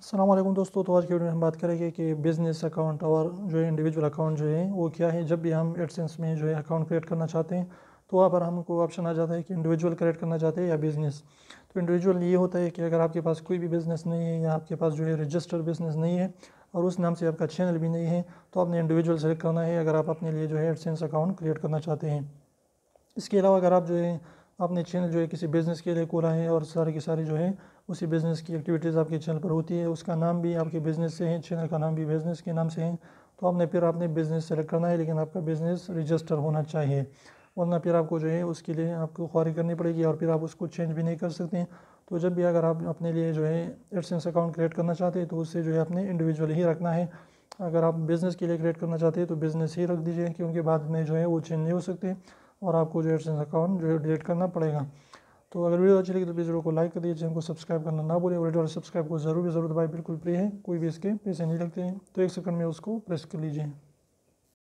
अस्सलाम वालेकुम दोस्तों। तो आज की वीडियो में हम बात करेंगे कि बिज़नेस अकाउंट और जो है इंडिविजुअल अकाउंट जो है वो क्या है। जब भी हम एडसेंस में जो है अकाउंट क्रिएट करना चाहते हैं तो वहाँ पर हमको ऑप्शन आ जाता है कि इंडिविजुअल क्रिएट करना चाहते हैं या बिज़नेस। तो इंडिविजुअल ये होता है कि अगर आपके पास कोई भी बिज़नेस नहीं है या आपके पास जो है रजिस्टर्ड बिज़नेस नहीं है और उस नाम से आपका चैनल भी नहीं है तो आपने इंडिविजुअल सेलेक्ट करना है अगर आप अपने लिए जो है एडसेंस अकाउंट क्रिएट करना चाहते हैं। इसके अलावा अगर आप जो है आपने चैनल जो है किसी बिज़नेस के लिए खोला है और सारे की सारी जो है उसी बिज़नेस की एक्टिविटीज़ आपके चैनल पर होती है, उसका नाम भी आपके बिज़नेस से है, चैनल का नाम भी बिज़नेस के नाम से है, तो आपने बिज़नेस सेलेक्ट करना है, लेकिन आपका बिज़नेस रजिस्टर होना चाहिए, वरना फिर आपको जो है उसके लिए आपको ख्वारी करनी पड़ेगी और फिर आप उसको चेंज भी नहीं कर सकते। तो जब भी अगर आप अपने लिए जो है एडसेंस अकाउंट क्रिएट करना चाहते हैं तो उससे जो है अपने इंडिविजुअल ही रखना है। अगर आप बिज़नेस के लिए क्रिएट करना चाहते हैं तो बिज़नेस ही रख दीजिए, क्योंकि बाद में जो है वो चेंज नहीं हो सकते और आपको जो एडसेंस अकाउंट जो है डिलीट करना पड़ेगा। तो अगर वीडियो अच्छी लगी तो प्लीज़ वीडियो को लाइक कर दीजिए, चैनल को सब्सक्राइब करना ना भूलें। वीडियो और सब्सक्राइब को ज़रूर दबाएं, बिल्कुल फ्री है, कोई भी इसके पैसे नहीं लगते हैं। तो 1 सेकंड में उसको प्रेस कर लीजिए।